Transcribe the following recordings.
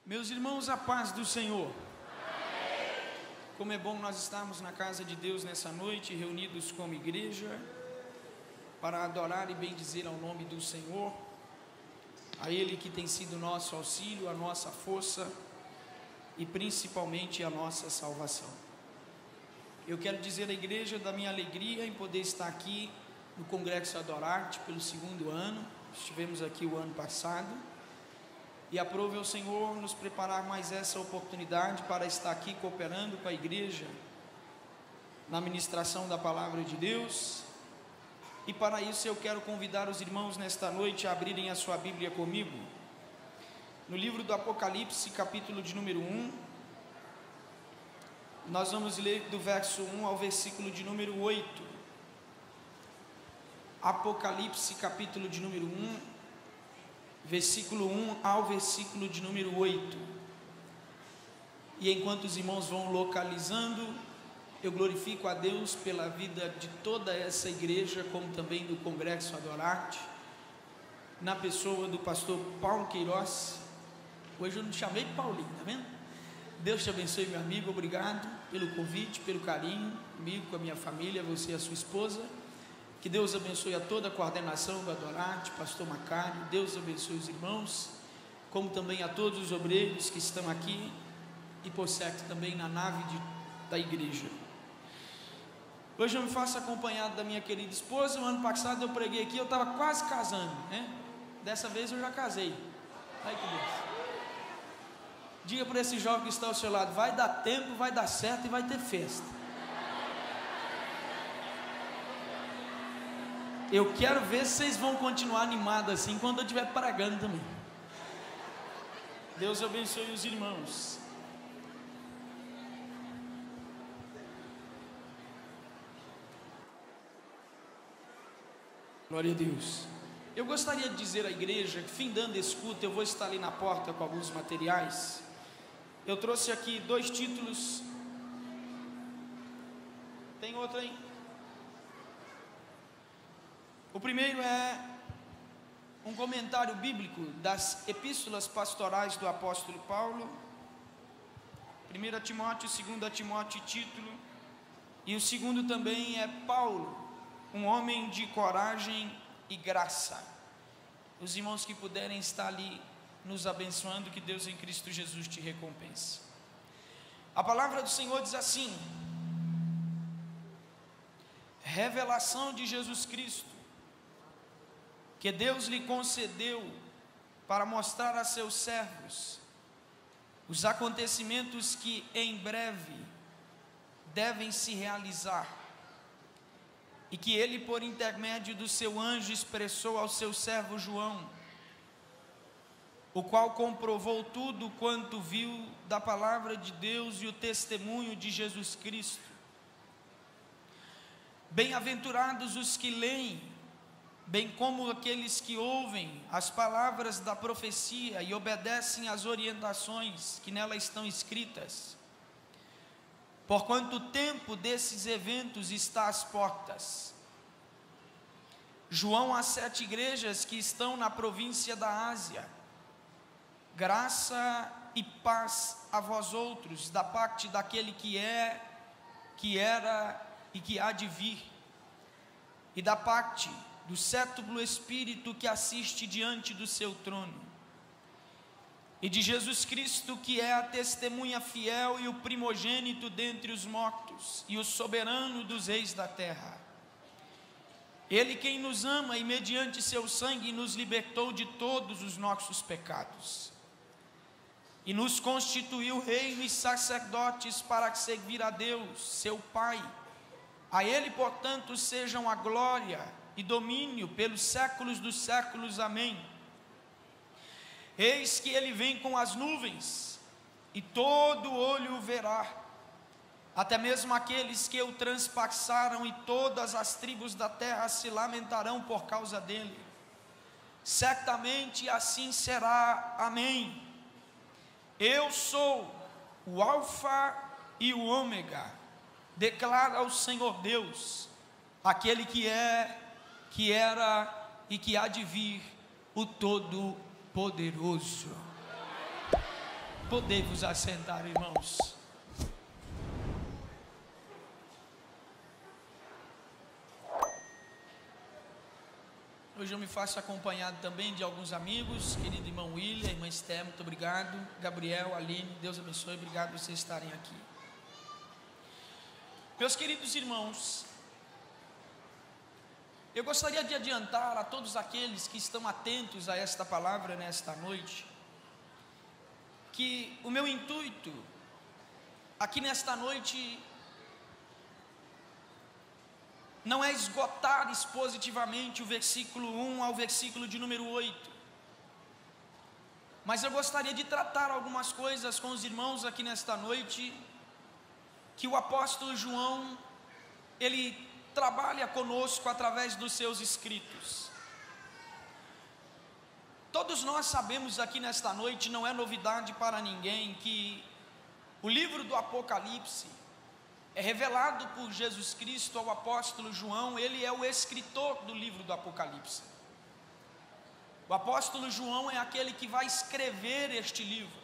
Meus irmãos, a paz do Senhor. Como é bom nós estarmos na casa de Deus nessa noite, reunidos como igreja, para adorar e bendizer ao nome do Senhor, a Ele que tem sido nosso auxílio, a nossa força e principalmente a nossa salvação. Eu quero dizer à igreja da minha alegria em poder estar aqui no Congresso Adorarte pelo segundo ano. Estivemos aqui o ano passado. E aprove ao Senhor nos preparar mais essa oportunidade para estar aqui cooperando com a igreja na ministração da palavra de Deus. E para isso eu quero convidar os irmãos nesta noite a abrirem a sua Bíblia comigo no livro do Apocalipse, capítulo de número 1. Nós vamos ler do verso 1 ao versículo de número 8. Apocalipse, capítulo de número 1, versículo 1 ao versículo de número 8. E enquanto os irmãos vão localizando, eu glorifico a Deus pela vida de toda essa igreja, como também do Congresso Adorarte, na pessoa do pastor Paulo Queiroz. Hoje eu não te chamei de Paulinho, tá vendo? Deus te abençoe, meu amigo, obrigado pelo convite, pelo carinho, comigo, com a minha família, você e a sua esposa. Que Deus abençoe a toda a coordenação do Adorarte, pastor Macário. Deus abençoe os irmãos, como também a todos os obreiros que estão aqui e por certo também na nave da igreja. Hoje eu me faço acompanhado da minha querida esposa. O ano passado eu preguei aqui, eu estava quase casando, né? Dessa vez eu já casei. Ai que Deus. Diga para esse jovem que está ao seu lado: vai dar tempo, vai dar certo e vai ter festa. Eu quero ver se vocês vão continuar animados assim quando eu estiver pregando também. Deus abençoe os irmãos. Glória a Deus. Eu gostaria de dizer à igreja que, findando esse culto, eu vou estar ali na porta com alguns materiais. Eu trouxe aqui 2 títulos. Tem outro aí? O primeiro é um comentário bíblico das epístolas pastorais do apóstolo Paulo, 1 Timóteo, 2 Timóteo e Tito. E o segundo também é Paulo, um homem de coragem e graça. Os irmãos que puderem estar ali nos abençoando, que Deus em Cristo Jesus te recompense. A palavra do Senhor diz assim: revelação de Jesus Cristo, que Deus lhe concedeu para mostrar a seus servos os acontecimentos que em breve devem se realizar, e que ele, por intermédio do seu anjo, expressou ao seu servo João, o qual comprovou tudo quanto viu da palavra de Deus e o testemunho de Jesus Cristo. Bem-aventurados os que leem, bem como aqueles que ouvem as palavras da profecia e obedecem às orientações que nela estão escritas, porquanto o tempo desses eventos está às portas. João às 7 igrejas que estão na província da Ásia: graça e paz a vós outros, da parte daquele que é, que era e que há de vir, e da parte do sétuplo Espírito que assiste diante do seu trono, e de Jesus Cristo, que é a testemunha fiel e o primogênito dentre os mortos, e o soberano dos reis da terra. Ele quem nos ama e mediante seu sangue nos libertou de todos os nossos pecados, e nos constituiu reino e sacerdotes para servir a Deus, seu Pai. A Ele, portanto, sejam a glória e domínio pelos séculos dos séculos. Amém. Eis que ele vem com as nuvens, e todo olho o verá, até mesmo aqueles que o transpassaram, e todas as tribos da terra se lamentarão por causa dele. Certamente assim será. Amém. Eu sou o Alfa e o Ômega, declara o Senhor Deus, aquele que é, que era e que há de vir, o Todo-Poderoso. Podei vos assentar, irmãos. Hoje eu me faço acompanhado também de alguns amigos, querido irmão William, irmã Esther, muito obrigado. Gabriel, Aline, Deus abençoe, obrigado por vocês estarem aqui. Meus queridos irmãos, eu gostaria de adiantar a todos aqueles que estão atentos a esta palavra nesta noite, que o meu intuito aqui nesta noite não é esgotar expositivamente o versículo 1 ao versículo de número 8, mas eu gostaria de tratar algumas coisas com os irmãos aqui nesta noite, que o apóstolo João, ele trabalha conosco através dos seus escritos. Todos nós sabemos aqui nesta noite, não é novidade para ninguém, que o livro do Apocalipse é revelado por Jesus Cristo ao apóstolo João. Ele é o escritor do livro do Apocalipse. O apóstolo João é aquele que vai escrever este livro.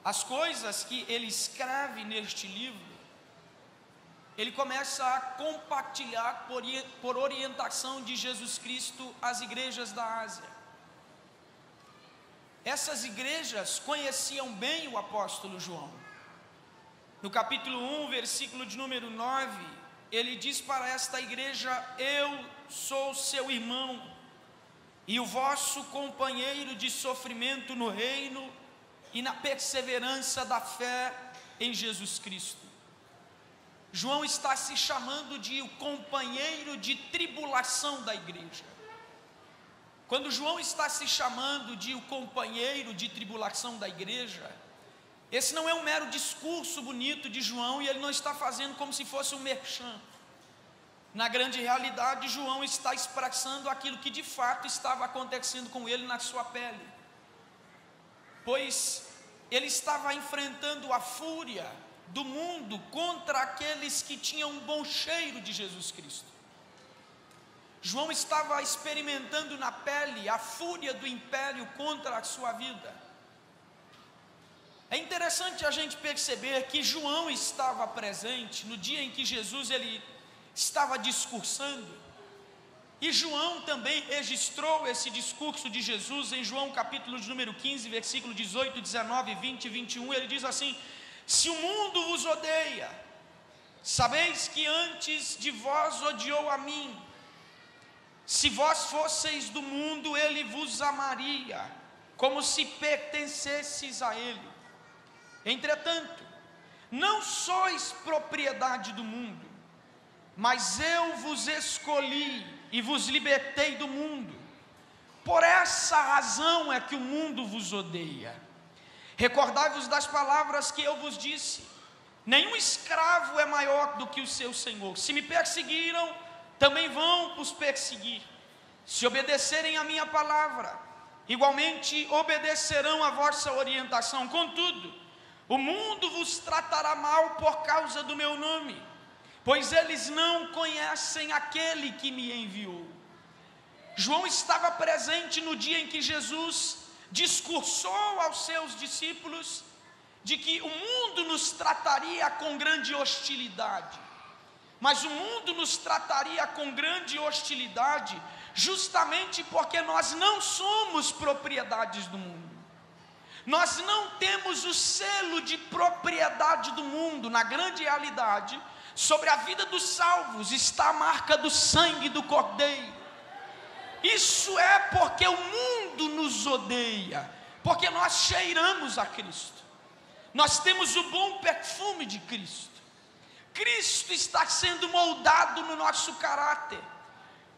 As coisas que ele escreve neste livro, ele começa a compartilhar por orientação de Jesus Cristo às igrejas da Ásia. Essas igrejas conheciam bem o apóstolo João. No capítulo 1, versículo de número 9, ele diz para esta igreja: eu sou seu irmão e o vosso companheiro de sofrimento no reino e na perseverança da fé em Jesus Cristo. João está se chamando de o companheiro de tribulação da igreja. Quando João está se chamando de o companheiro de tribulação da igreja, esse não é um mero discurso bonito de João, e ele não está fazendo como se fosse um merchan. Na grande realidade, João está expressando aquilo que de fato estava acontecendo com ele na sua pele, pois ele estava enfrentando a fúria do mundo contra aqueles que tinham um bom cheiro de Jesus Cristo. João estava experimentando na pele a fúria do império contra a sua vida. É interessante a gente perceber que João estava presente no dia em que Jesus ele estava discursando, e João também registrou esse discurso de Jesus em João capítulo de número 15, versículo 18, 19, 20 e 21, ele diz assim: se o mundo vos odeia, sabeis que antes de vós odiou a mim. Se vós fosseis do mundo, ele vos amaria, como se pertencesseis a ele. Entretanto, não sois propriedade do mundo, mas eu vos escolhi e vos libertei do mundo. Por essa razão é que o mundo vos odeia. Recordai-vos das palavras que eu vos disse: nenhum escravo é maior do que o seu senhor. Se me perseguiram, também vão os perseguir. Se obedecerem a minha palavra, igualmente obedecerão a vossa orientação. Contudo, o mundo vos tratará mal por causa do meu nome, pois eles não conhecem aquele que me enviou. João estava presente no dia em que Jesus discursou aos seus discípulos de que o mundo nos trataria com grande hostilidade. Mas o mundo nos trataria com grande hostilidade justamente porque nós não somos propriedades do mundo. Nós não temos o selo de propriedade do mundo. Na grande realidade, sobre a vida dos salvos está a marca do sangue do Cordeiro. Isso é porque o mundo nos odeia, porque nós cheiramos a Cristo. Nós temos o bom perfume de Cristo. Cristo está sendo moldado no nosso caráter.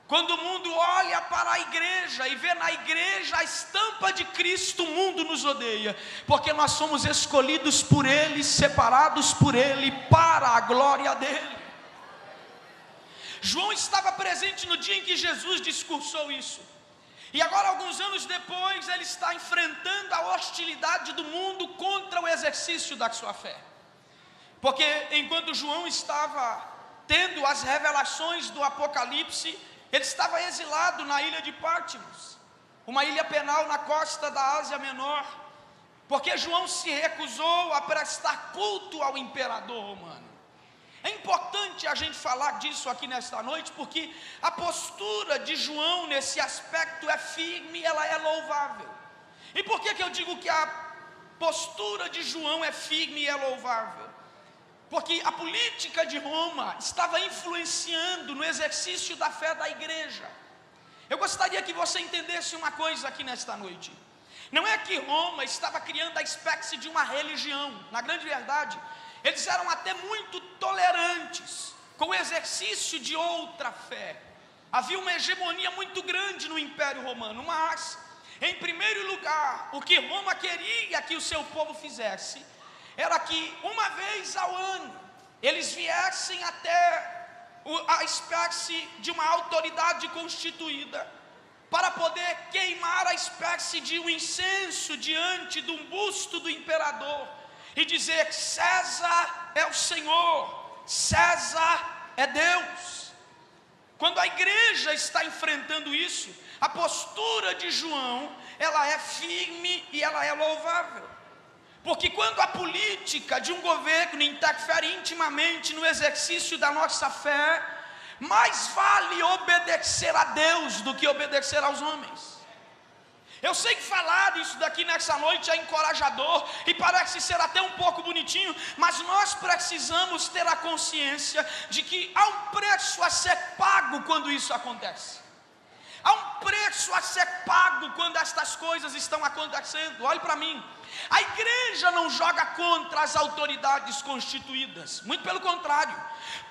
Quando o mundo olha para a igreja e vê na igreja a estampa de Cristo, o mundo nos odeia, porque nós somos escolhidos por Ele, separados por Ele, para a glória dEle. João estava presente no dia em que Jesus discursou isso, e agora, alguns anos depois, ele está enfrentando a hostilidade do mundo contra o exercício da sua fé. Porque enquanto João estava tendo as revelações do Apocalipse, ele estava exilado na ilha de Pátimos, uma ilha penal na costa da Ásia Menor. porque João se recusou a prestar culto ao imperador romano. É importante a gente falar disso aqui nesta noite, porque a postura de João nesse aspecto é firme, ela é louvável. E por que eu digo que a postura de João é firme e é louvável? Porque a política de Roma estava influenciando no exercício da fé da igreja. Eu gostaria que você entendesse uma coisa aqui nesta noite. Não é que Roma estava criando a espécie de uma religião. Na grande verdade, eles eram até muito tolerantes com o exercício de outra fé. Havia uma hegemonia muito grande no Império Romano, mas, em primeiro lugar, o que Roma queria que o seu povo fizesse era que, uma vez ao ano, eles viessem até a espécie de uma autoridade constituída, para poder queimar a espécie de um incenso diante de um busto do imperador, e dizer que César é o Senhor, César é Deus. Quando a igreja está enfrentando isso, a postura de João, ela é firme e ela é louvável. Porque quando a política de um governo interfere intimamente no exercício da nossa fé, mais vale obedecer a Deus do que obedecer aos homens. Eu sei que falar isso daqui nessa noite é encorajador e parece ser até um pouco bonitinho, mas nós precisamos ter a consciência de que há um preço a ser pago quando isso acontece. Há um preço a ser pago quando estas coisas estão acontecendo. Olhe para mim, a igreja não joga contra as autoridades constituídas, muito pelo contrário.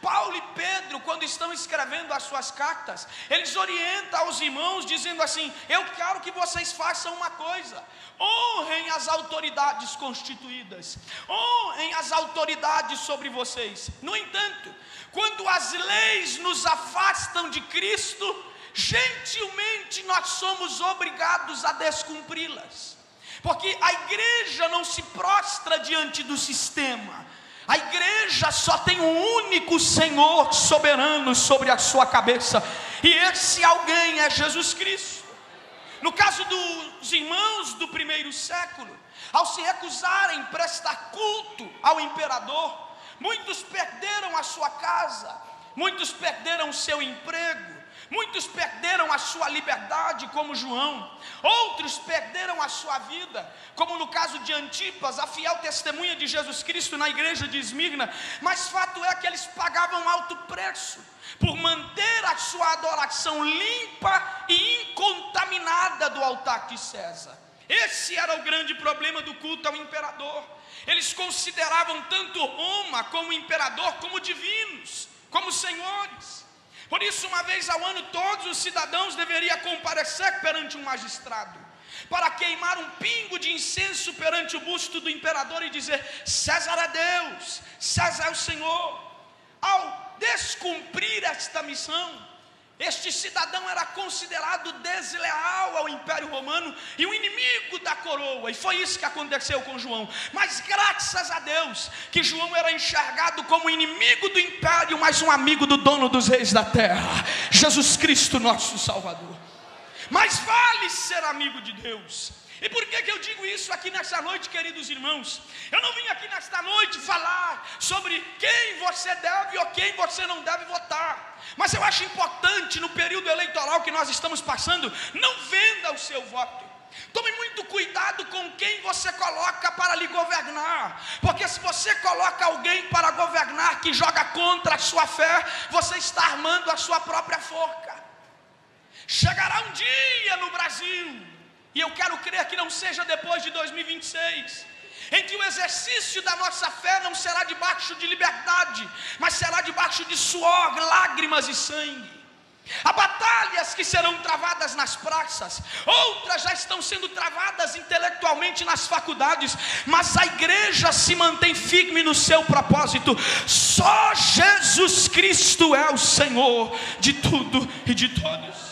Paulo e Pedro, quando estão escrevendo as suas cartas, eles orientam aos irmãos dizendo assim: eu quero que vocês façam uma coisa, honrem as autoridades constituídas, honrem as autoridades sobre vocês. No entanto, quando as leis nos afastam de Cristo, gentilmente nós somos obrigados a descumpri-las, porque a igreja não se prostra diante do sistema. A igreja só tem um único Senhor soberano sobre a sua cabeça, e esse alguém é Jesus Cristo. No caso dos irmãos do primeiro século, ao se recusarem prestar culto ao imperador, muitos perderam a sua casa, muitos perderam o seu emprego, muitos perderam a sua liberdade, como João. Outros perderam a sua vida, como no caso de Antipas, a fiel testemunha de Jesus Cristo na igreja de Esmirna. Mas fato é que eles pagavam alto preço por manter a sua adoração limpa e incontaminada do altar de César. Esse era o grande problema do culto ao imperador. Eles consideravam tanto Roma como imperador como divinos, como senhores. Por isso, uma vez ao ano, todos os cidadãos deveriam comparecer perante um magistrado, para queimar um pingo de incenso perante o busto do imperador e dizer: César é Deus, César é o Senhor. Ao descumprir esta missão, este cidadão era considerado desleal ao Império Romano e um inimigo da coroa, e foi isso que aconteceu com João. Mas graças a Deus que João era enxergado como inimigo do império, mas um amigo do dono dos reis da terra, Jesus Cristo, nosso Salvador. Mas vale ser amigo de Deus. E por que eu digo isso aqui nessa noite, queridos irmãos? Eu não vim aqui nesta noite falar sobre quem você deve ou quem você não deve votar, mas eu acho importante, no período eleitoral que nós estamos passando, não venda o seu voto. Tome muito cuidado com quem você coloca para lhe governar, porque se você coloca alguém para governar que joga contra a sua fé, você está armando a sua própria forca. Chegará um dia no Brasil, e eu quero crer que não seja depois de 2026, em que o exercício da nossa fé não será debaixo de liberdade, mas será debaixo de suor, lágrimas e sangue. Há batalhas que serão travadas nas praças, outras já estão sendo travadas intelectualmente nas faculdades, mas a igreja se mantém firme no seu propósito. Só Jesus Cristo é o Senhor de tudo e de todos.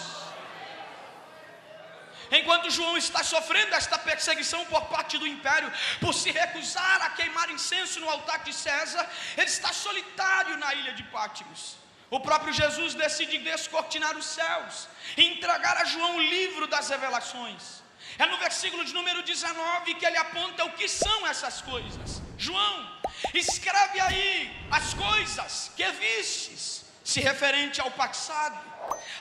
Enquanto João está sofrendo esta perseguição por parte do império, por se recusar a queimar incenso no altar de César, ele está solitário na ilha de Pátimos. O próprio Jesus decide descortinar os céus e entregar a João o livro das revelações. É no versículo de número 19 que ele aponta o que são essas coisas. João, escreve aí as coisas que vistes, se referente ao passado,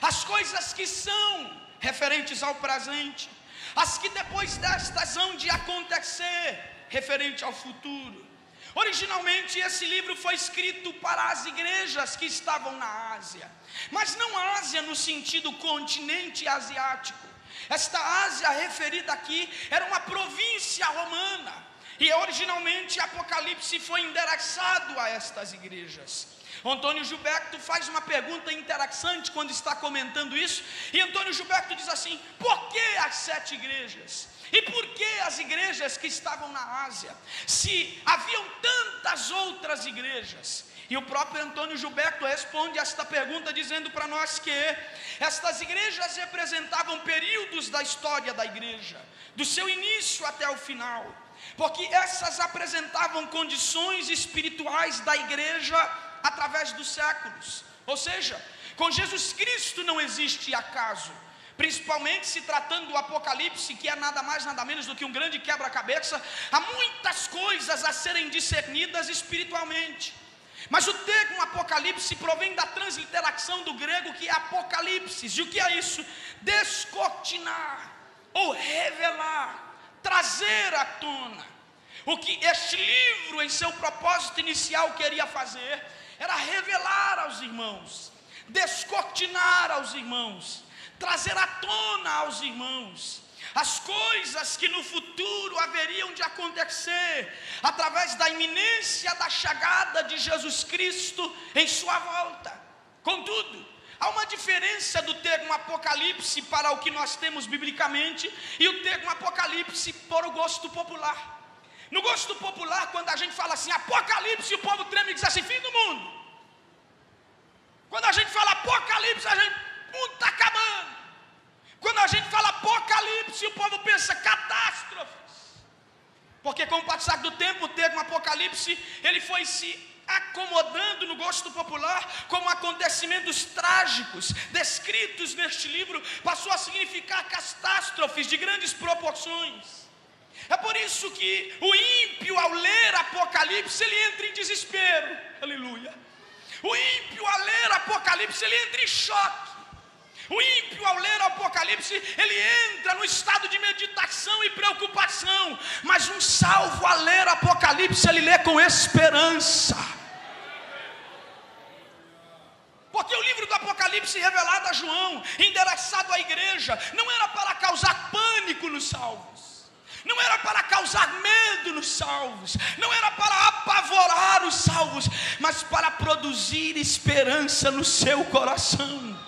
as coisas que são referentes ao presente, as que depois destas hão de acontecer, referente ao futuro. Originalmente esse livro foi escrito para as igrejas que estavam na Ásia, mas não Ásia no sentido continente asiático. Esta Ásia referida aqui era uma província romana, e originalmente Apocalipse foi endereçado a estas igrejas. Antônio Gilberto faz uma pergunta interessante quando está comentando isso, e Antônio Gilberto diz assim: por que as 7 igrejas? E por que as igrejas que estavam na Ásia, se haviam tantas outras igrejas? E o próprio Antônio Gilberto responde esta pergunta dizendo para nós que estas igrejas representavam períodos da história da igreja, do seu início até o final, porque essas apresentavam condições espirituais da igreja através dos séculos. Ou seja, com Jesus Cristo não existe acaso, principalmente se tratando do Apocalipse, que é nada mais nada menos do que um grande quebra-cabeça. Há muitas coisas a serem discernidas espiritualmente, mas o termo Apocalipse provém da transliteração do grego, que é apocalipsis. E o que é isso? Descortinar ou revelar, trazer à tona. O que este livro, em seu propósito inicial, queria fazer era revelar aos irmãos, descortinar aos irmãos, trazer à tona aos irmãos as coisas que no futuro haveriam de acontecer, através da iminência da chegada de Jesus Cristo em sua volta. Contudo, há uma diferença do termo Apocalipse para o que nós temos biblicamente e o termo Apocalipse para o gosto popular. No gosto popular, quando a gente fala assim, Apocalipse, o povo treme e diz assim, fim do mundo. Quando a gente fala Apocalipse, a gente, o mundo está acabando. Quando a gente fala Apocalipse, o povo pensa catástrofes. Porque com o passar do tempo, o termo Apocalipse, ele foi se acomodando no gosto popular como acontecimentos trágicos, descritos neste livro, passou a significar catástrofes de grandes proporções. É por isso que o ímpio, ao ler Apocalipse, ele entra em desespero. Aleluia. O ímpio, ao ler Apocalipse, ele entra em choque. O ímpio, ao ler Apocalipse, ele entra no estado de meditação e preocupação. Mas um salvo, ao ler Apocalipse, ele lê com esperança. Porque o livro do Apocalipse revelado a João, endereçado à igreja, não era para causar pânico nos salvos, não era para causar medo nos salvos, não era para apavorar os salvos, mas para produzir esperança no seu coração,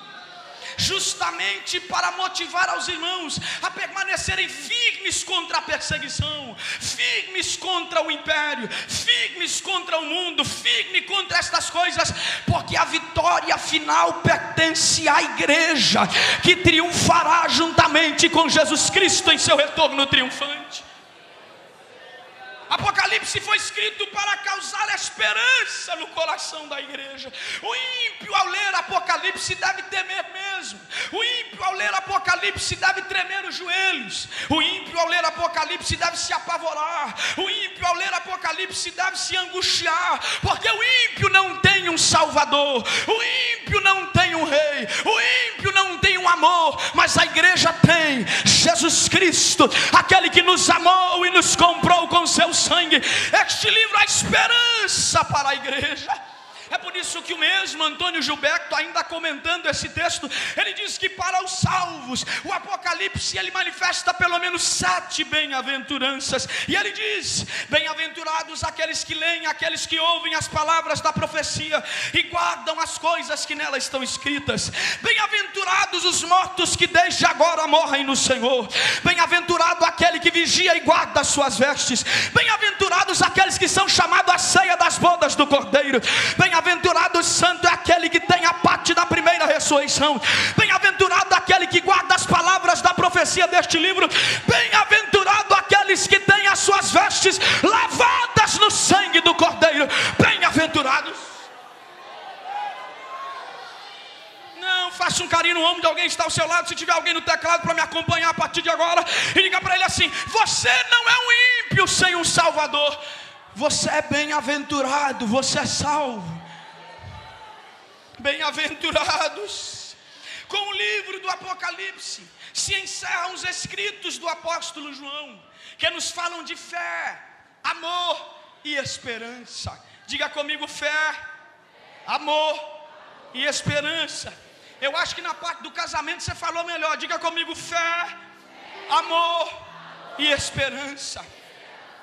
justamente para motivar aos irmãos a permanecerem firmes contra a perseguição, firmes contra o império, firmes contra o mundo, firmes contra estas coisas, porque a vitória final pertence à igreja, que triunfará juntamente com Jesus Cristo em seu retorno triunfante. Apocalipse foi escrito para causar esperança no coração da igreja. O ímpio, ao ler Apocalipse, deve temer mesmo. O ímpio, ao ler Apocalipse, deve tremer os joelhos. O ímpio, ao ler Apocalipse, deve se apavorar. O ímpio, ao ler Apocalipse, deve se angustiar, porque o ímpio não tem um salvador, o ímpio não tem um rei, o ímpio não tem um amor, mas a igreja tem Jesus Cristo, aquele que nos amou e nos comprou com seu sangue. Este livro é a esperança para a igreja. É por isso que o mesmo Antônio Gilberto, ainda comentando esse texto, ele diz que para os salvos, o Apocalipse, ele manifesta pelo menos 7 bem-aventuranças. E ele diz: bem-aventurados aqueles que leem, aqueles que ouvem as palavras da profecia e guardam as coisas que nela estão escritas. Bem-aventurados os mortos que desde agora morrem no Senhor. Bem-aventurado aquele que vigia e guarda as suas vestes. Bem-aventurados aqueles que são chamados à ceia das bodas do Cordeiro. Bem-aventurado santo é aquele que tem a parte da primeira ressurreição. Bem-aventurado aquele que guarda as palavras da profecia deste livro. Bem-aventurado aqueles que têm as suas vestes lavadas no sangue do Cordeiro. Bem-aventurados. Não, faça um carinho no ombro de alguém que está ao seu lado, se tiver alguém no teclado para me acompanhar a partir de agora, e diga para ele assim: você não é um ímpio sem um Salvador, você é bem-aventurado, você é salvo. Bem-aventurados. Com o livro do Apocalipse se encerram os escritos do apóstolo João, que nos falam de fé, amor e esperança. Diga comigo: fé, amor e esperança. Eu acho que na parte do casamento você falou melhor. Diga comigo: fé, amor e esperança.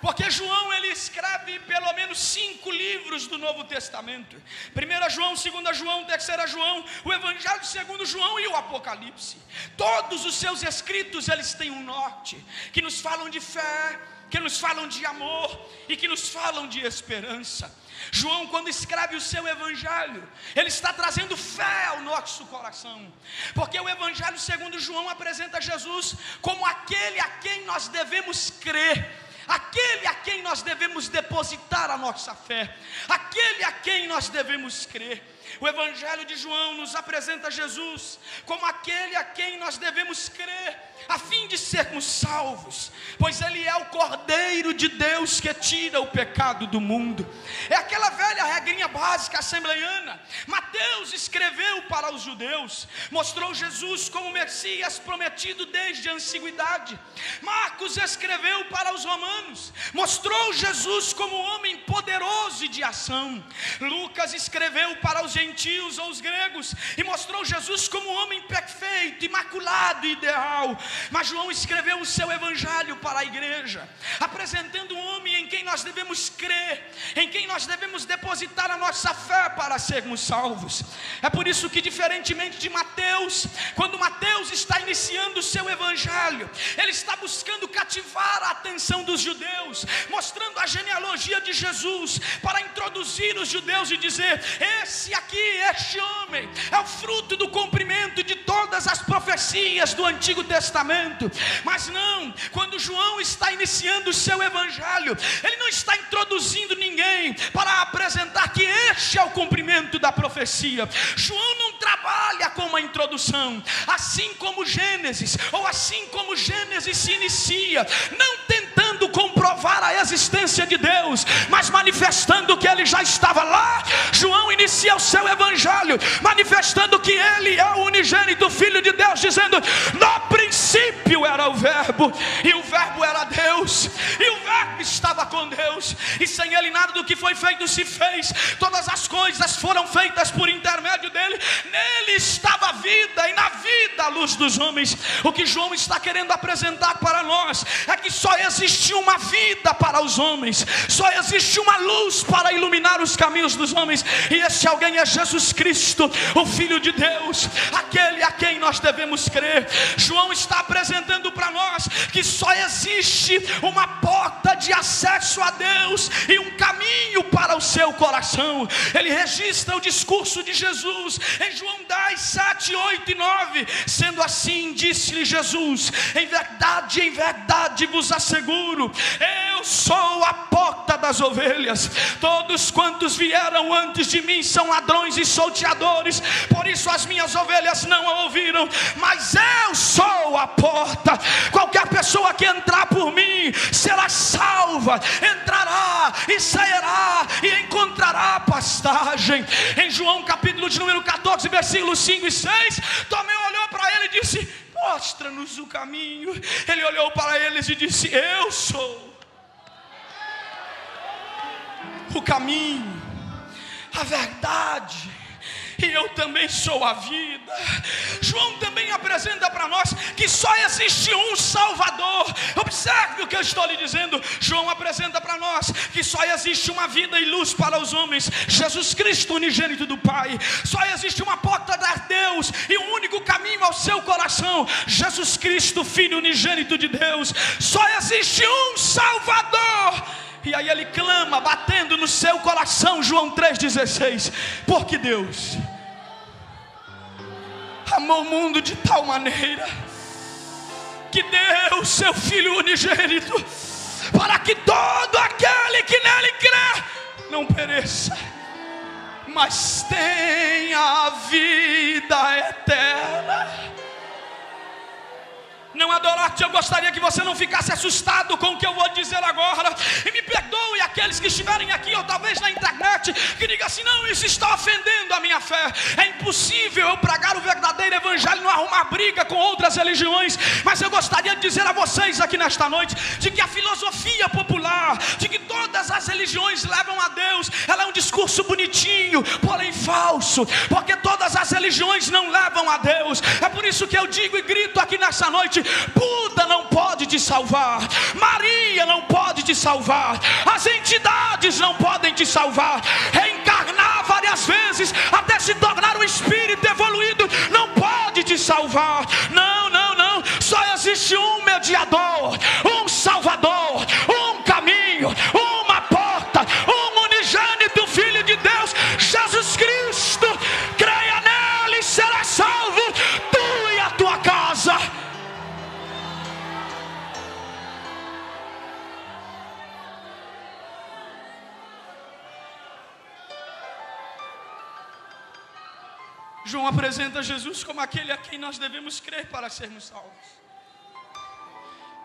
Porque João, ele escreve pelo menos 5 livros do Novo Testamento: 1 João, 2 João, 3 João, o Evangelho de 2 João e o Apocalipse. Todos os seus escritos, eles têm um norte, que nos falam de fé, que nos falam de amor e que nos falam de esperança. João, quando escreve o seu evangelho, ele está trazendo fé ao nosso coração, porque o evangelho segundo João apresenta Jesus como aquele a quem nós devemos crer, aquele a quem nós devemos depositar a nossa fé, aquele a quem nós devemos crer. O Evangelho de João nos apresenta Jesus como aquele a quem nós devemos crer, a fim de sermos salvos, pois Ele é o Cordeiro de Deus que tira o pecado do mundo. É aquela velha regrinha básica assembleiana. Mateus escreveu para os judeus, mostrou Jesus como Messias prometido desde a antiguidade. Marcos escreveu para os romanos, mostrou Jesus como homem poderoso e de ação. Lucas escreveu para os gentios ou os gregos e mostrou Jesus como homem perfeito, imaculado e ideal. Mas João escreveu o seu evangelho para a igreja, apresentando um homem em quem nós devemos crer, em quem nós devemos depositar a nossa fé para sermos salvos. É por isso que, diferentemente de Mateus, quando Mateus está iniciando o seu evangelho, ele está buscando cativar a atenção dos judeus, mostrando a genealogia de Jesus, para introduzir os judeus e dizer: esse aqui, este homem é o fruto do cumprimento de todas as profecias do Antigo Testamento. Mas não, quando João está iniciando o seu evangelho, ele não está introduzindo ninguém para apresentar que este é o cumprimento da profecia. João não trabalha com uma introdução, assim como Gênesis, ou assim como Gênesis se inicia, não tentando comprovar a existência de Deus, mas manifestando que ele já estava lá. João inicia o seu evangelho manifestando que ele é o unigênito Filho de Deus, dizendo: no princípio era o verbo, e o verbo era Deus, e o verbo estava com Deus, e sem ele nada do que foi feito se fez. Todas as coisas foram feitas por intermédio dele. Nele estava a vida, e na vida a luz dos homens. O que João está querendo apresentar para nós é que só existe uma vida para os homens, só existe uma luz para iluminar os caminhos dos homens, e esse alguém é Jesus Cristo, o Filho de Deus, aquele a quem nós devemos crer. João está apresentando para nós que só existe uma porta de acesso a Deus e um caminho para o seu coração. Ele registra o discurso de Jesus em João 10, 7, 8 e 9. Sendo assim, disse-lhe Jesus: em verdade vos asseguro, eu sou a porta das ovelhas. Todos quantos vieram antes de mim são ladrões e salteadores, por isso as minhas ovelhas não a ouviram, mas eu sou a porta. Qualquer pessoa que entrar por mim será salva, entrará e sairá e encontrará pastagem. Em João capítulo de número 14, versículos 5 e 6, Tomé olhou para ele e disse: mostra-nos o caminho. Ele olhou para eles e disse: eu sou o caminho, a verdade, e eu também sou a vida. João também apresenta para nós que só existe um Salvador. Observe o que eu estou lhe dizendo. João apresenta para nós que só existe uma vida e luz para os homens: Jesus Cristo, unigênito do Pai. Só existe uma porta a Deus e um único caminho ao seu coração: Jesus Cristo, Filho unigênito de Deus. Só existe um Salvador. E aí ele clama, batendo no seu coração, João 3,16: porque Deus amou o mundo de tal maneira que deu o seu Filho unigênito, para que todo aquele que nele crê não pereça, mas tem a vida eterna. Não, Adorarte, eu gostaria que você não ficasse assustado com o que eu vou dizer agora. E me perdoe aqueles que estiverem aqui ou talvez na internet, que digam assim: não, isso está ofendendo a minha fé. É impossível eu pregar o verdadeiro evangelho, não arrumar briga com outras religiões. Mas eu gostaria de dizer a vocês aqui nesta noite, de que a filosofia popular, de que todas as religiões levam a Deus, ela é um discurso bonitinho, porém falso. Porque todas as religiões não levam a Deus. É por isso que eu digo e grito aqui nessa noite: Buda não pode te salvar, Maria não pode te salvar, as entidades não podem te salvar. Reencarnar várias vezes até se tornar um espírito evoluído não pode te salvar. Não, não, não. Só existe um mediador, um salvador, um caminho, uma porta, um unigênito Filho de Deus, Jesus Cristo. Creia nele e será salvo, tu e a tua casa. João apresenta Jesus como aquele a quem nós devemos crer para sermos salvos.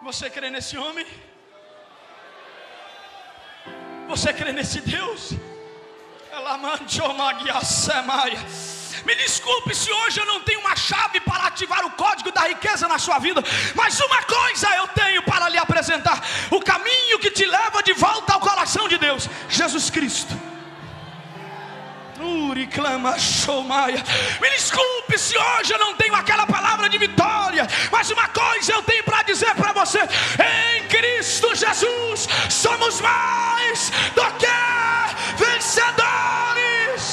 Você crê nesse homem? Você crê nesse Deus? Me desculpe se hoje eu não tenho uma chave para ativar o código da riqueza na sua vida, mas uma coisa eu tenho para lhe apresentar: o caminho que te leva de volta ao coração de Deus, Jesus Cristo. Me desculpe se hoje eu não tenho aquela palavra de vitória, mas uma coisa eu tenho para dizer para você: em Cristo Jesus somos mais do que vencedores.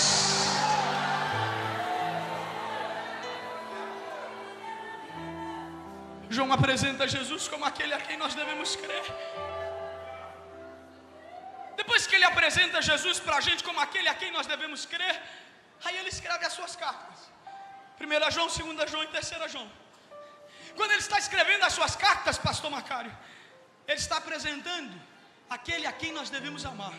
João apresenta Jesus como aquele a quem nós devemos crer. Depois que ele apresenta Jesus para a gente como aquele a quem nós devemos crer, aí ele escreve as suas cartas: 1 João, 2 João e 3 João. Quando ele está escrevendo as suas cartas, pastor Macário, ele está apresentando aquele a quem nós devemos amar.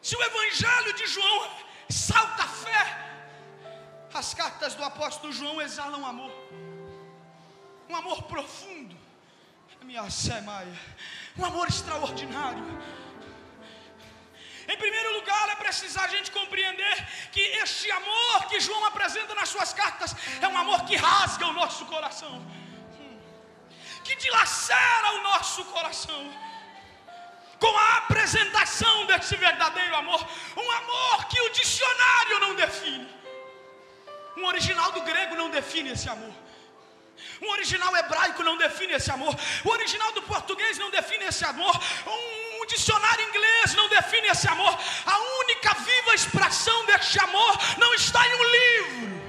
Se o evangelho de João salta a fé, as cartas do apóstolo João exalam amor. Um amor profundo, um amor extraordinário. Em primeiro lugar, é preciso a gente compreender que este amor que João apresenta nas suas cartas é um amor que rasga o nosso coração, que dilacera o nosso coração, com a apresentação desse verdadeiro amor. Um amor que o dicionário não define. Um original do grego não define esse amor. Um original hebraico não define esse amor. O original do português não define esse amor. Um dicionário inglês não define esse amor. A única viva expressão deste amor não está em um livro,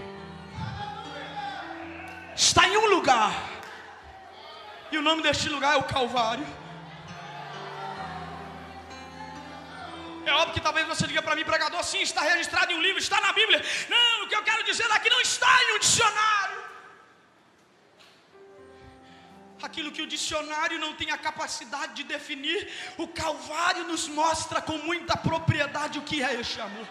está em um lugar. E o nome deste lugar é o Calvário. É óbvio que talvez você diga para mim: pregador, sim, está registrado em um livro, está na Bíblia. Não, o que eu quero dizer aqui não está em um dicionário. Aquilo que o dicionário não tem a capacidade de definir, o Calvário nos mostra com muita propriedade o que é este amor.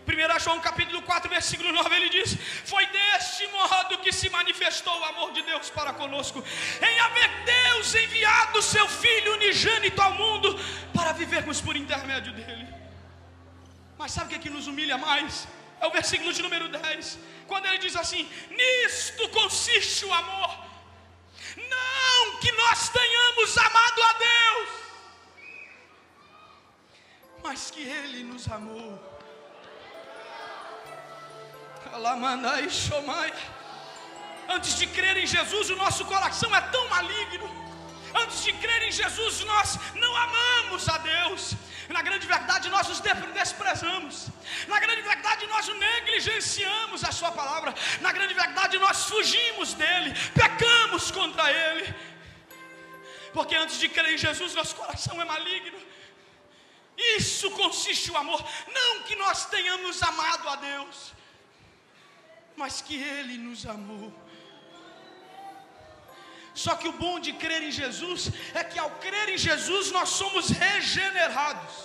1 João capítulo 4, versículo 9, ele diz: foi deste modo que se manifestou o amor de Deus para conosco, em haver Deus enviado o seu Filho unigênito ao mundo, para vivermos por intermédio dele. Mas sabe o que nos humilha mais? É o versículo de número 10, quando ele diz assim: nisto consiste o amor, não que nós tenhamos amado a Deus, mas que Ele nos amou. Antes de crer em Jesus, o nosso coração é tão maligno. Antes de crer em Jesus, nós não amamos a Deus. Na grande verdade, nós os desprezamos. Na grande verdade, nós o negligenciamos, a sua palavra. Na grande verdade, nós fugimos dele, pecamos contra ele. Porque antes de crer em Jesus, nosso coração é maligno. Isso consiste o amor. Não que nós tenhamos amado a Deus, mas que Ele nos amou. Só que o bom de crer em Jesus é que ao crer em Jesus nós somos regenerados.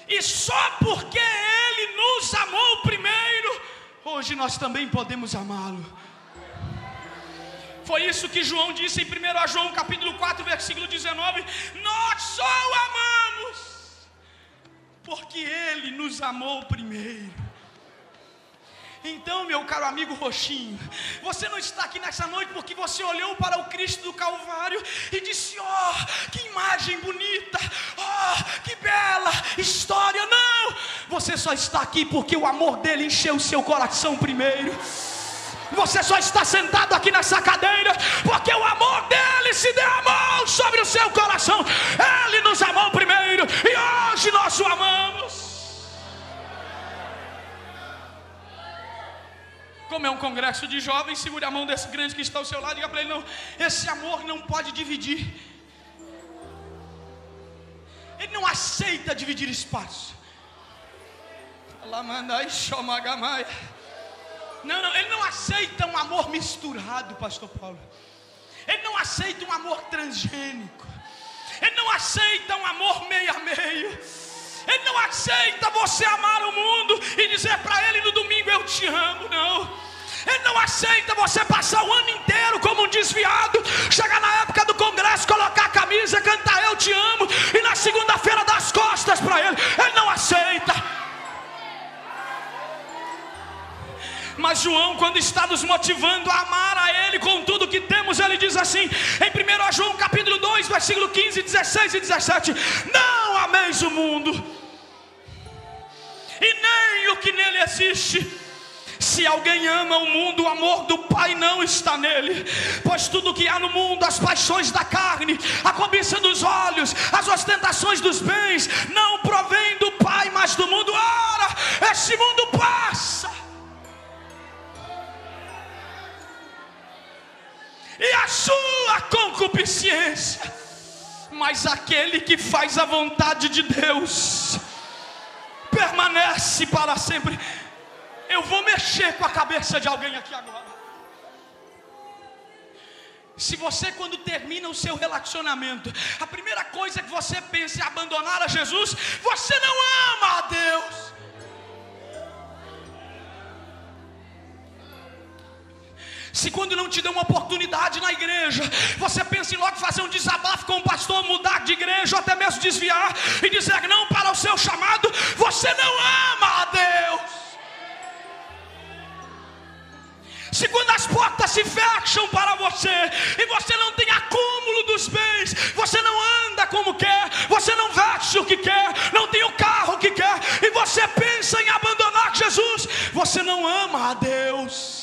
E só porque Ele nos amou primeiro, hoje nós também podemos amá-lo. Foi isso que João disse em 1 João capítulo 4, versículo 19. Nós só o amamos porque Ele nos amou primeiro. Então, meu caro amigo roxinho, você não está aqui nessa noite porque você olhou para o Cristo do Calvário e disse: oh, que imagem bonita, oh, que bela história. Não, você só está aqui porque o amor dele encheu o seu coração primeiro. Você só está sentado aqui nessa cadeira porque o amor dele se derramou sobre o seu coração. Ele nos amou primeiro e hoje nós o amamos. Como é um congresso de jovens, segure a mão desse grande que está ao seu lado e diga para ele: não, esse amor não pode dividir. Ele não aceita dividir espaço. Não, ele não aceita um amor misturado, pastor Paulo. Ele não aceita um amor transgênico. Ele não aceita um amor meio a meio. Ele não aceita você amar o mundo e dizer para ele no domingo: eu te amo. Não. Ele não aceita você passar o ano inteiro como um desviado, chegar na época do congresso, colocar a camisa, cantar eu te amo, e na segunda-feira dar as costas para ele. Ele não aceita. Mas João, quando está nos motivando a amar a Ele com tudo que temos, ele diz assim, em 1 João capítulo 2, versículo 15, 16 e 17: não ameis o mundo, e nem o que nele existe. Se alguém ama o mundo, o amor do Pai não está nele. Pois tudo que há no mundo, as paixões da carne, a cobiça dos olhos, as ostentações dos bens, não provém do Pai, mas do mundo. Ora, esse mundo passa, e a sua concupiscência, mas aquele que faz a vontade de Deus permanece para sempre. Eu vou mexer com a cabeça de alguém aqui agora. Se você, quando termina o seu relacionamento, a primeira coisa que você pensa é abandonar a Jesus, você não ama a Deus. Se quando não te dão uma oportunidade na igreja, você pensa em logo fazer um desabafo com o pastor, mudar de igreja ou até mesmo desviar e dizer não para o seu chamado, você não ama a Deus. Se quando as portas se fecham para você e você não tem acúmulo dos bens, você não anda como quer, você não veste o que quer, não tem o carro que quer, e você pensa em abandonar Jesus, você não ama a Deus.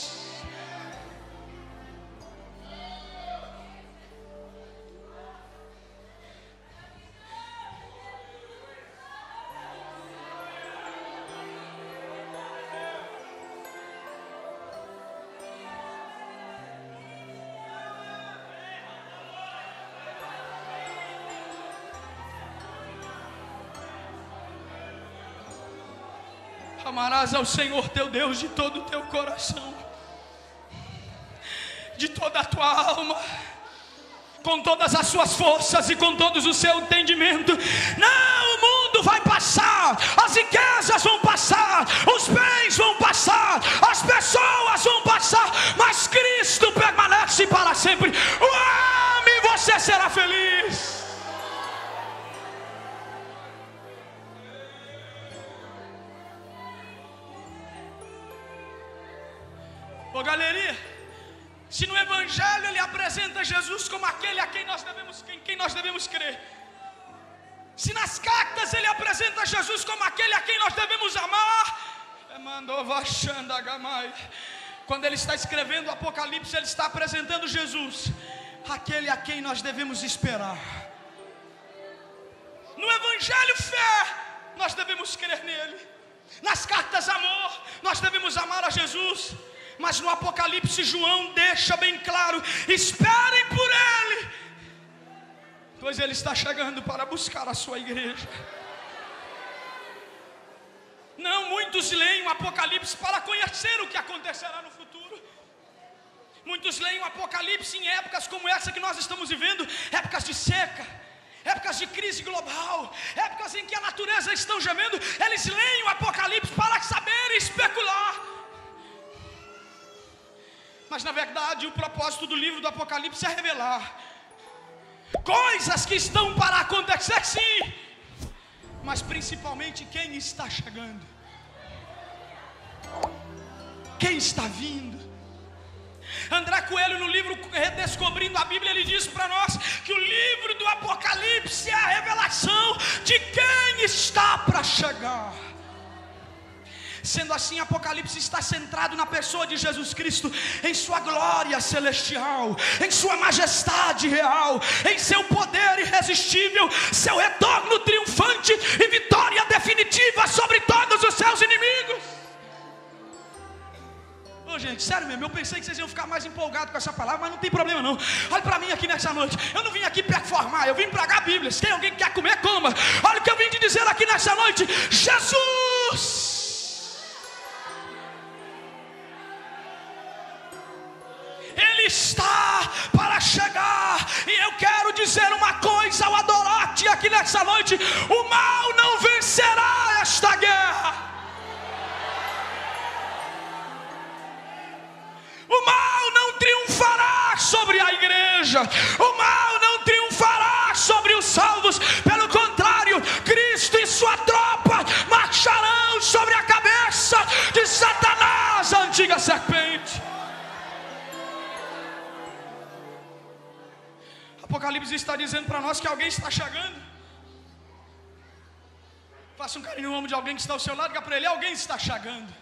Amarás ao Senhor teu Deus de todo o teu coração, de toda a tua alma, com todas as suas forças e com todo o seu entendimento. Não, o mundo vai passar, as riquezas vão passar, os bens vão passar, as pessoas vão passar, mas Cristo permanece para sempre. O ame e você será feliz. Ô galerinha, se no Evangelho ele apresenta Jesus como aquele a quem nós devemos crer, se nas cartas ele apresenta Jesus como aquele a quem nós devemos amar, quando ele está escrevendo o Apocalipse, ele está apresentando Jesus, aquele a quem nós devemos esperar. No Evangelho fé, nós devemos crer nele. Nas cartas amor, nós devemos amar a Jesus. Mas no Apocalipse João deixa bem claro: esperem por ele, pois ele está chegando para buscar a sua igreja. Não, muitos leem o Apocalipse para conhecer o que acontecerá no futuro. Muitos leem o Apocalipse em épocas como essa que nós estamos vivendo, épocas de seca, épocas de crise global, épocas em que a natureza está gemendo. Eles leem o Apocalipse para saber especular. Mas na verdade o propósito do livro do Apocalipse é revelar coisas que estão para acontecer, sim, mas principalmente quem está chegando, quem está vindo. André Coelho, no livro Redescobrindo a Bíblia, ele diz para nós que o livro do Apocalipse é a revelação de quem está para chegar. Sendo assim, Apocalipse está centrado na pessoa de Jesus Cristo, em sua glória celestial, em sua majestade real, em seu poder irresistível, seu retorno triunfante e vitória definitiva sobre todos os seus inimigos. Ô gente, sério mesmo, eu pensei que vocês iam ficar mais empolgados com essa palavra, mas não tem problema não. Olha para mim aqui nessa noite, eu não vim aqui performar, eu vim pregar a Bíblia. Se tem alguém que quer comer, coma. Olha o que eu vim te dizer aqui nessa noite: Jesus, Ele está para chegar. E eu quero dizer uma coisa ao Adorate aqui nessa noite: o mal não vencerá esta guerra. O mal não triunfará sobre a igreja. O mal não triunfará sobre os salvos. Pelo contrário, Cristo e sua tropa marcharão sobre a cabeça de Satanás, a antiga serpente. Apocalipse está dizendo para nós que alguém está chegando. Faça um carinho no ombro de alguém que está ao seu lado, diga para ele: alguém está chegando.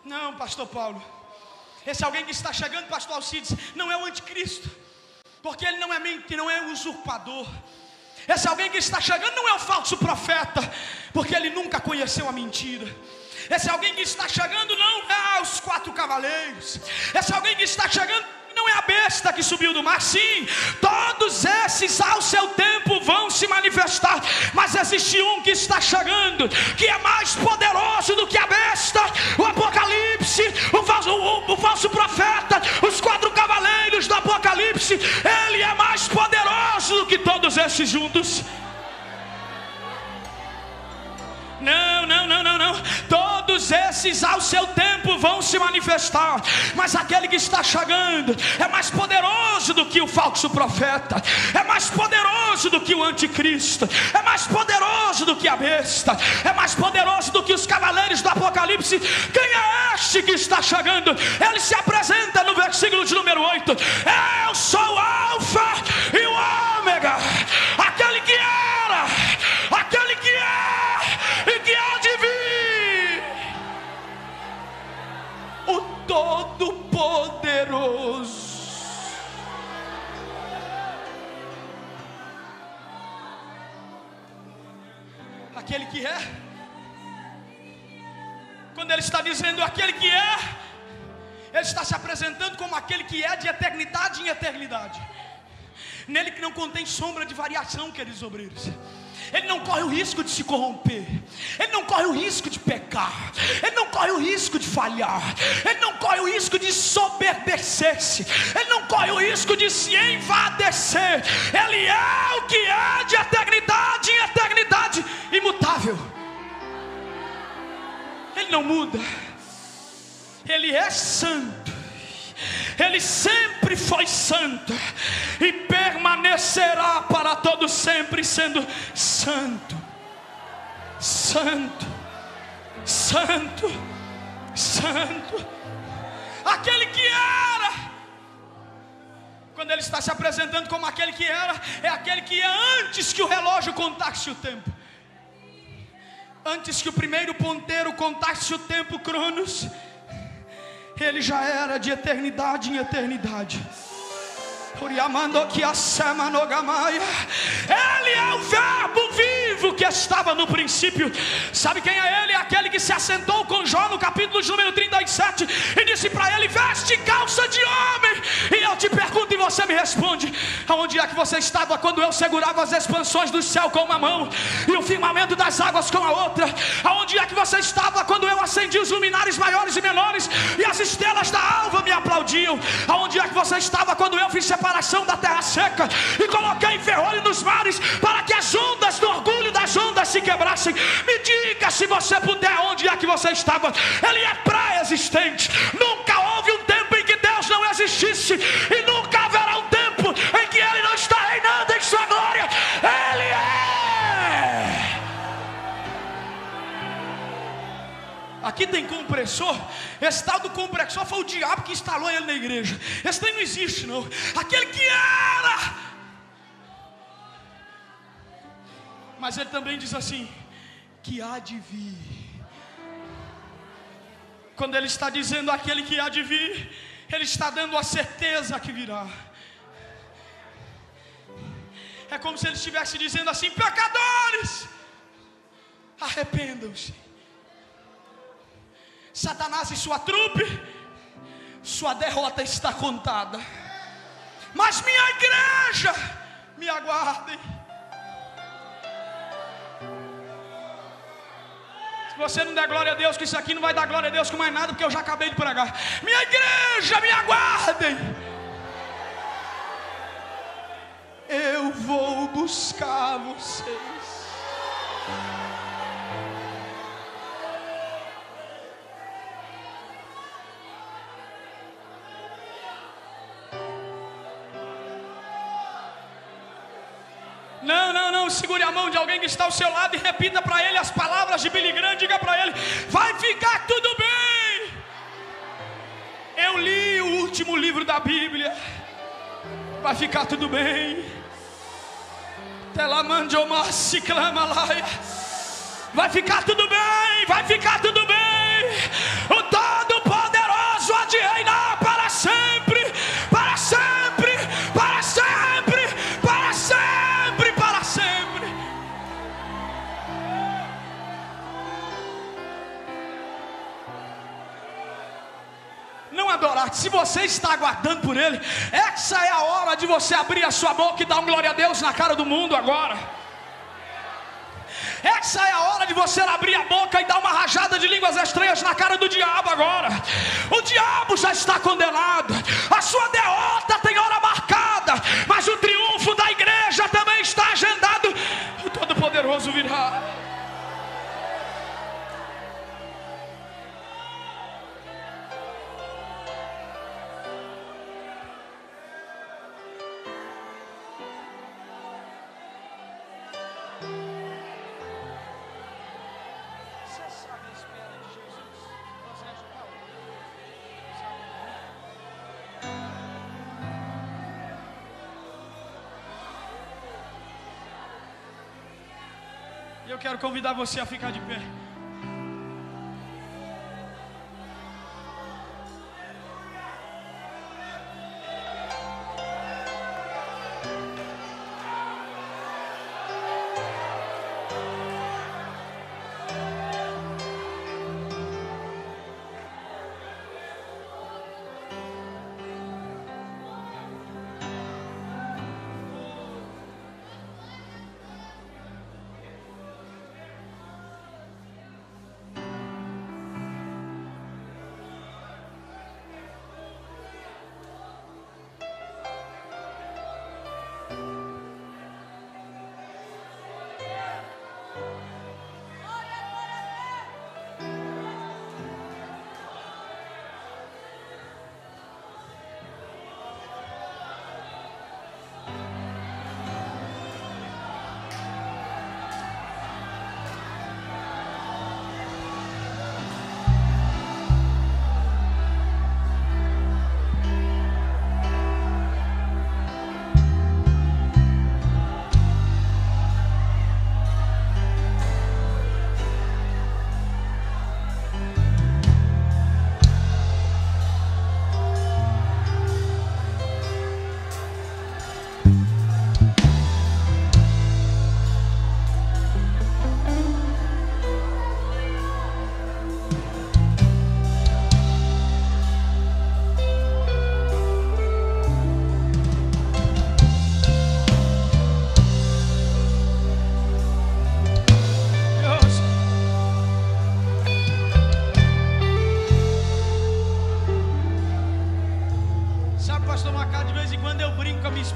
Não, pastor Paulo, esse alguém que está chegando, pastor Alcides, não é o anticristo, porque ele não é mente, não é usurpador. Esse alguém que está chegando não é o falso profeta, porque ele nunca conheceu a mentira. Esse alguém que está chegando não é os 4 cavaleiros. Esse alguém que está chegando não é a besta que subiu do mar. Sim, todos esses ao seu tempo vão se manifestar, mas existe um que está chegando, que é mais poderoso do que a besta, o Apocalipse, o falso profeta, os 4 cavaleiros do Apocalipse. Ele é mais poderoso do que todos esses juntos. Não. Todos esses ao seu tempo vão se manifestar, mas aquele que está chegando é mais poderoso do que o falso profeta, é mais poderoso do que o anticristo, é mais poderoso do que a besta, é mais poderoso do que os cavaleiros do Apocalipse. Quem é este que está chegando? Ele se apresenta no versículo de número 8: eu sou o Alfa e o Ômega, aquele que era, aquele que é e que há de vir, o Todo-Poderoso. Aquele que é, quando ele está dizendo aquele que é, ele está se apresentando como aquele que é de eternidade em eternidade. Nele que não contém sombra de variação, queridos obreiros. Ele não corre o risco de se corromper, ele não corre o risco de pecar, ele não corre o risco de falhar, ele não corre o risco de soberbecer-se, ele não corre o risco de se envadecer. Ele é o que é de eternidade em eternidade, imutável. Ele não muda, ele é santo. Ele sempre foi santo e permanecerá para todo sempre sendo santo, santo, santo, santo. Aquele que era, quando ele está se apresentando como aquele que era, é aquele que é antes que o relógio contasse o tempo, antes que o primeiro ponteiro contasse o tempo, Cronos. Ele já era de eternidade em eternidade. Ele é o verbo vivo vivo que estava no princípio. Sabe quem é ele? É aquele que se assentou com Jó no capítulo de número 37 e disse para ele: veste calça de homem. E eu te pergunto e você me responde: aonde é que você estava quando eu segurava as expansões do céu com uma mão e o firmamento das águas com a outra? Aonde é que você estava quando eu acendi os luminares maiores e menores e as estrelas da alva me aplaudiam? Aonde é que você estava quando eu fiz separação da terra seca e coloquei ferrolho nos mares para que as ondas do orgulho das ondas se quebrassem? Me diga, se você puder, onde é que você estava? Ele é pré-existente. Nunca houve um tempo em que Deus não existisse e nunca haverá um tempo em que Ele não está reinando em sua glória. Ele é. Aqui tem compressor. Esse tal do compressor foi o diabo que instalou ele na igreja. Esse daí não existe não. Aquele que era. Mas ele também diz assim: que há de vir. Quando ele está dizendo aquele que há de vir, ele está dando a certeza que virá. É como se ele estivesse dizendo assim: pecadores, arrependam-se. Satanás e sua trupe, sua derrota está contada. Mas minha igreja, me aguardem. Se você não der glória a Deus, que isso aqui não vai dar glória a Deus com mais nada, porque eu já acabei de pregar. Minha igreja, me aguardem. Eu vou buscar vocês. Não, segure a mão de alguém que está ao seu lado e repita para ele as palavras de Billy Graham. Diga para ele: vai ficar tudo bem. Eu li o último livro da Bíblia. Vai ficar tudo bem. Vai ficar tudo bem, vai ficar tudo bem. O Todo-Poderoso há de reinar para sempre, para sempre, para sempre, para sempre, para sempre. Não adorar. Se você está aguardando por Ele, essa é a hora de você abrir a sua boca e dar um glória a Deus na cara do mundo agora. Essa é a hora de você abrir a boca e dar uma rajada de línguas estranhas na cara do diabo agora. O diabo já está condenado. A sua derrota tem hora marcada, mas o triunfo da igreja também está agendado. O Todo-Poderoso virá. Eu quero convidar você a ficar de pé.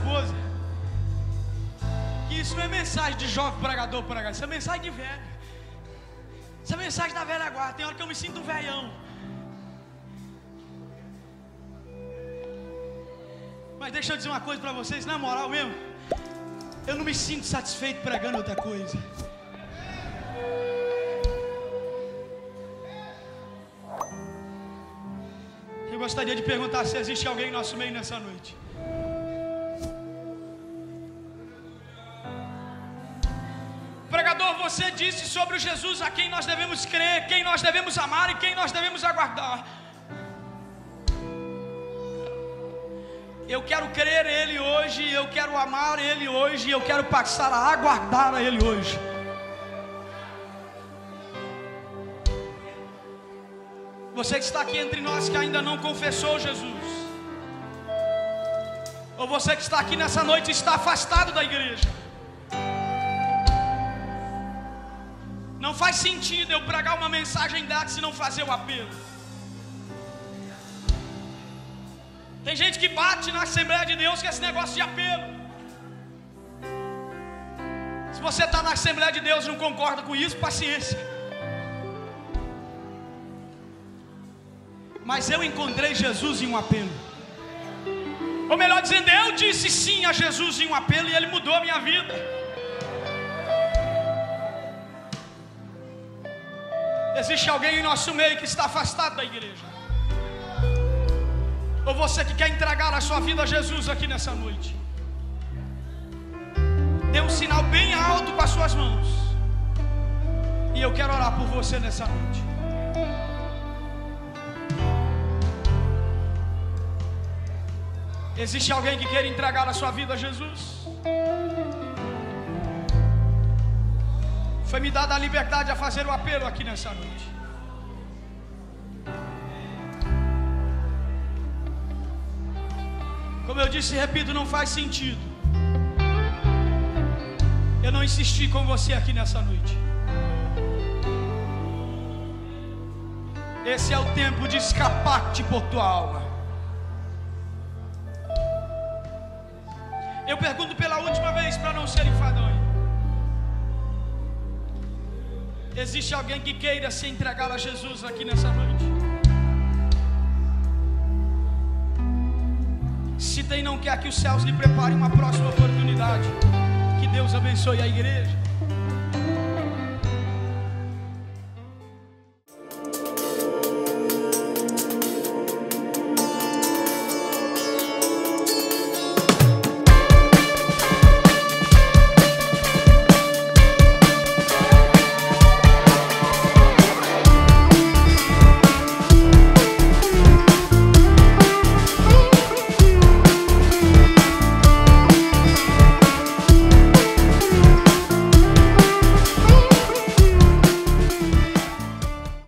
esposa que isso não é mensagem de jovem pregador, isso é mensagem de velho. Isso é mensagem da velha guarda. Tem hora que eu me sinto um velhão. Mas deixa eu dizer uma coisa para vocês, na moral mesmo, eu não me sinto satisfeito pregando outra coisa. Eu gostaria de perguntar se existe alguém em nosso meio nessa noite. Pregador, você disse sobre o Jesus a quem nós devemos crer, quem nós devemos amar e quem nós devemos aguardar. Eu quero crer Ele hoje, eu quero amar Ele hoje, eu quero passar a aguardar a Ele hoje. Você que está aqui entre nós que ainda não confessou Jesus, ou você que está aqui nessa noite e está afastado da igreja, não faz sentido eu pregar uma mensagem dada se não fazer o apelo. Tem gente que bate na Assembleia de Deus com esse negócio de apelo. Se você está na Assembleia de Deus e não concorda com isso, paciência. Mas eu encontrei Jesus em um apelo. Ou melhor dizendo, eu disse sim a Jesus em um apelo e Ele mudou a minha vida. Existe alguém em nosso meio que está afastado da igreja? Ou você que quer entregar a sua vida a Jesus aqui nessa noite? Dê um sinal bem alto com as suas mãos, e eu quero orar por você nessa noite. Existe alguém que quer entregar a sua vida a Jesus? Foi me dada a liberdade a fazer o apelo aqui nessa noite. Como eu disse e repito, não faz sentido eu não insistir com você aqui nessa noite. Esse é o tempo de escapar-te por tua alma. Eu pergunto pela última vez para não ser enfadonho. Existe alguém que queira se entregar a Jesus aqui nessa noite? Se tem, não quer que os céus lhe preparem uma próxima oportunidade. Que Deus abençoe a igreja.